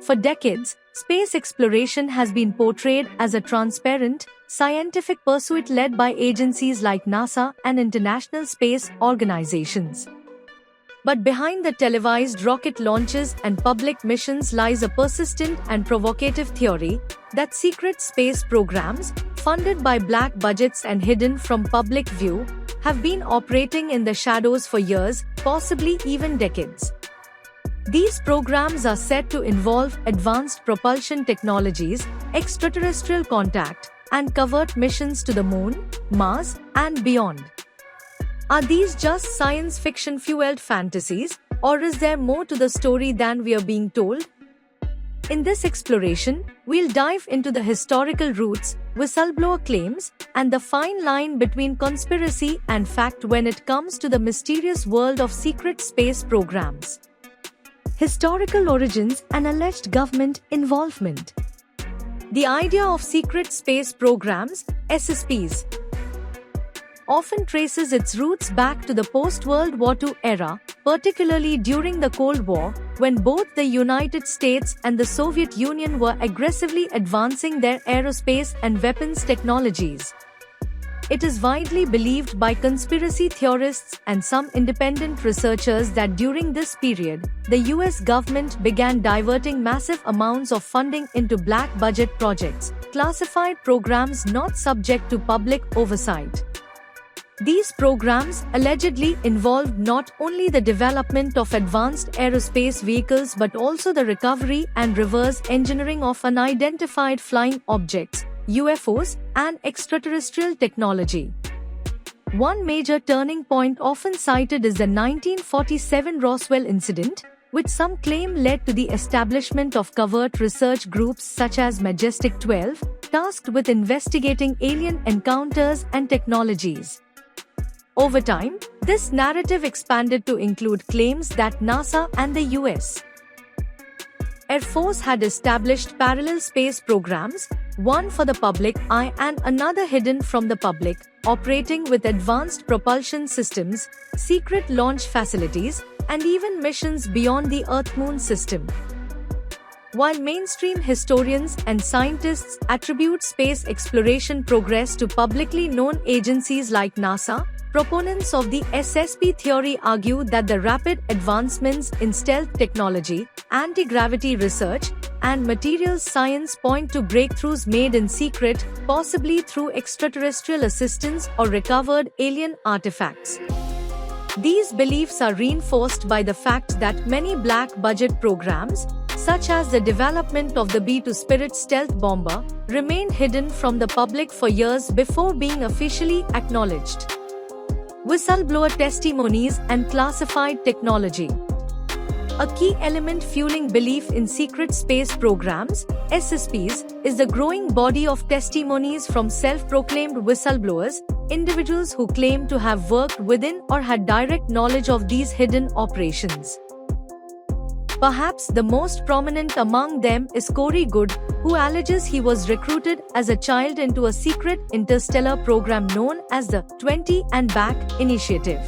For decades, space exploration has been portrayed as a transparent, scientific pursuit led by agencies like NASA and international space organizations. But behind the televised rocket launches and public missions lies a persistent and provocative theory that secret space programs, funded by black budgets and hidden from public view, have been operating in the shadows for years, possibly even decades. These programs are said to involve advanced propulsion technologies, extraterrestrial contact, and covert missions to the Moon, Mars, and beyond. Are these just science fiction-fueled fantasies, or is there more to the story than we are being told? In this exploration, we'll dive into the historical roots, whistleblower claims, and the fine line between conspiracy and fact when it comes to the mysterious world of secret space programs. Historical origins and alleged government involvement. The idea of secret space programs, SSPs, often traces its roots back to the post-World War II era, particularly during the Cold War, when both the United States and the Soviet Union were aggressively advancing their aerospace and weapons technologies. It is widely believed by conspiracy theorists and some independent researchers that during this period, the US government began diverting massive amounts of funding into black-budget projects, classified programs not subject to public oversight. These programs allegedly involved not only the development of advanced aerospace vehicles but also the recovery and reverse engineering of unidentified flying objects, UFOs, and extraterrestrial technology. One major turning point often cited is the 1947 Roswell incident, which some claim led to the establishment of covert research groups such as Majestic 12, tasked with investigating alien encounters and technologies. Over time, this narrative expanded to include claims that NASA and the US Air Force had established parallel space programs, one for the public eye and another hidden from the public, operating with advanced propulsion systems, secret launch facilities, and even missions beyond the Earth-Moon system. While mainstream historians and scientists attribute space exploration progress to publicly known agencies like NASA, proponents of the SSP theory argue that the rapid advancements in stealth technology, anti-gravity research, and materials science point to breakthroughs made in secret, possibly through extraterrestrial assistance or recovered alien artifacts. These beliefs are reinforced by the fact that many black-budget programs, such as the development of the B-2 Spirit stealth bomber, remained hidden from the public for years before being officially acknowledged. Whistleblower testimonies and classified technology. A key element fueling belief in secret space programs, SSPs, is the growing body of testimonies from self-proclaimed whistleblowers, individuals who claim to have worked within or had direct knowledge of these hidden operations. Perhaps the most prominent among them is Corey Goode, who alleges he was recruited as a child into a secret interstellar program known as the 20 and Back Initiative.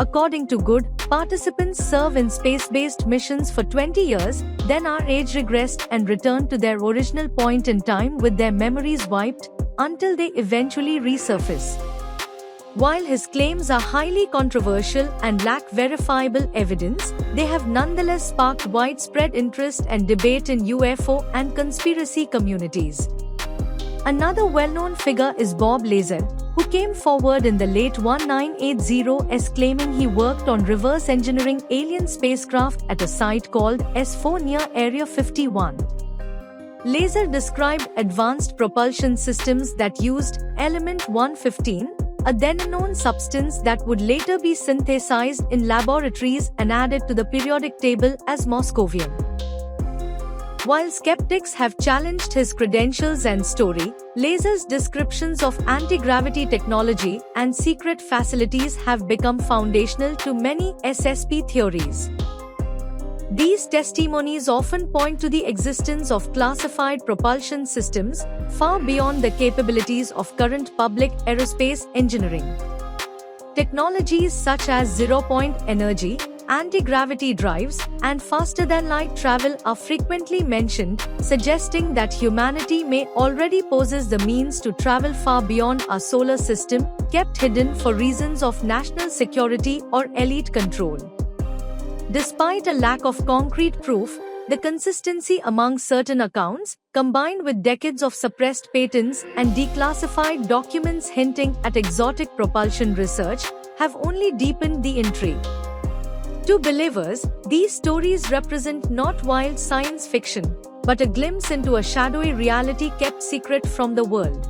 According to Goode, participants serve in space-based missions for 20 years, then are age-regressed and return to their original point in time with their memories wiped, until they eventually resurface. While his claims are highly controversial and lack verifiable evidence, they have nonetheless sparked widespread interest and debate in UFO and conspiracy communities. Another well-known figure is Bob Lazar, who came forward in the late 1980s claiming he worked on reverse engineering alien spacecraft at a site called S4 near Area 51. Lazar described advanced propulsion systems that used Element 115, a then-unknown substance that would later be synthesized in laboratories and added to the periodic table as Moscovium. While skeptics have challenged his credentials and story, Lazar's descriptions of anti-gravity technology and secret facilities have become foundational to many SSP theories. These testimonies often point to the existence of classified propulsion systems far beyond the capabilities of current public aerospace engineering. Technologies such as zero-point energy, anti-gravity drives, and faster-than-light travel are frequently mentioned, suggesting that humanity may already possess the means to travel far beyond our solar system, kept hidden for reasons of national security or elite control. Despite a lack of concrete proof, the consistency among certain accounts, combined with decades of suppressed patents and declassified documents hinting at exotic propulsion research, have only deepened the intrigue. To believers, these stories represent not wild science fiction, but a glimpse into a shadowy reality kept secret from the world.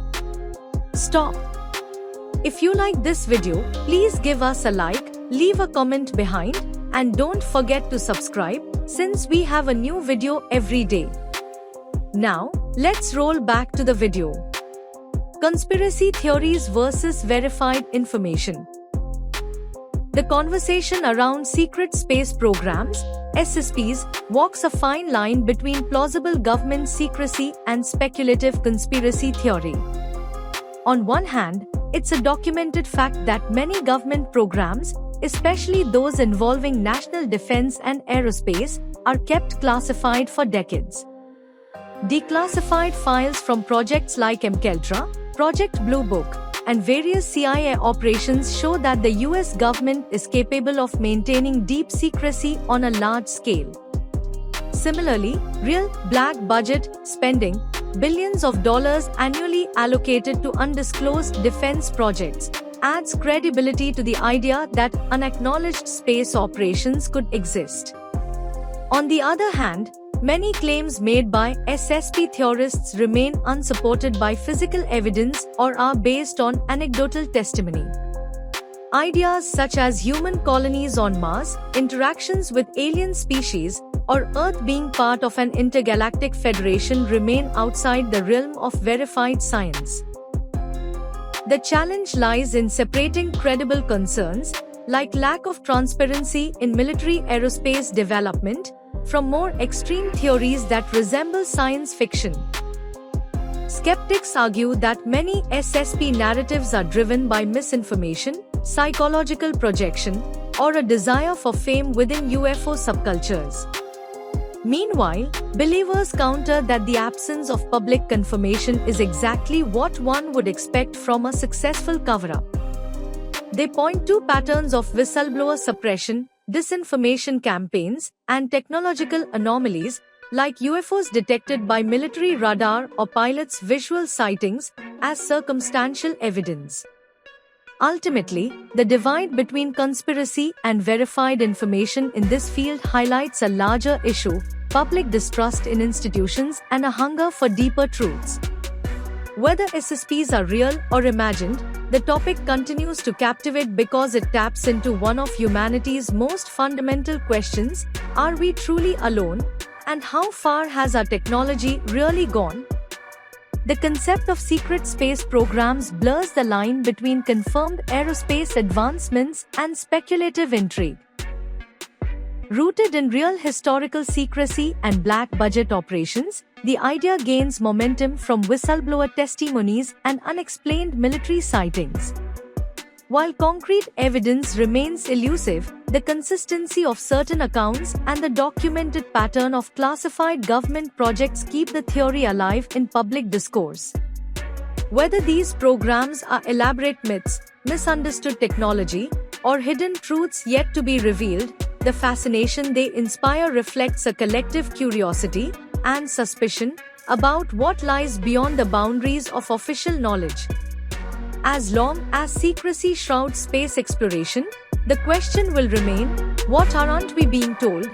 Stop. If you like this video, please give us a like, leave a comment behind, and don't forget to subscribe, since we have a new video every day. Now, let's roll back to the video. Conspiracy theories versus verified information. The conversation around secret space programs, SSPs, walks a fine line between plausible government secrecy and speculative conspiracy theory. On one hand, it's a documented fact that many government programs, especially those involving national defense and aerospace, are kept classified for decades. Declassified files from projects like MKUltra, Project Blue Book, and various CIA operations show that the US government is capable of maintaining deep secrecy on a large scale. Similarly, real, black budget spending, billions of dollars annually allocated to undisclosed defense projects, adds credibility to the idea that unacknowledged space operations could exist. On the other hand, many claims made by SSP theorists remain unsupported by physical evidence or are based on anecdotal testimony. Ideas such as human colonies on Mars, interactions with alien species, or Earth being part of an intergalactic federation remain outside the realm of verified science. The challenge lies in separating credible concerns, like lack of transparency in military aerospace development, from more extreme theories that resemble science fiction. Skeptics argue that many SSP narratives are driven by misinformation, psychological projection, or a desire for fame within UFO subcultures. Meanwhile, believers counter that the absence of public confirmation is exactly what one would expect from a successful cover-up. They point to patterns of whistleblower suppression, disinformation campaigns, and technological anomalies, like UFOs detected by military radar or pilots' visual sightings, as circumstantial evidence. Ultimately, the divide between conspiracy and verified information in this field highlights a larger issue: public distrust in institutions and a hunger for deeper truths. Whether SSPs are real or imagined, the topic continues to captivate because it taps into one of humanity's most fundamental questions: are we truly alone? And how far has our technology really gone? The concept of secret space programs blurs the line between confirmed aerospace advancements and speculative intrigue. Rooted in real historical secrecy and black budget operations, the idea gains momentum from whistleblower testimonies and unexplained military sightings. While concrete evidence remains elusive, the consistency of certain accounts and the documented pattern of classified government projects keep the theory alive in public discourse. Whether these programs are elaborate myths, misunderstood technology, or hidden truths yet to be revealed, the fascination they inspire reflects a collective curiosity and suspicion about what lies beyond the boundaries of official knowledge. As long as secrecy shrouds space exploration, the question will remain: what aren't we being told?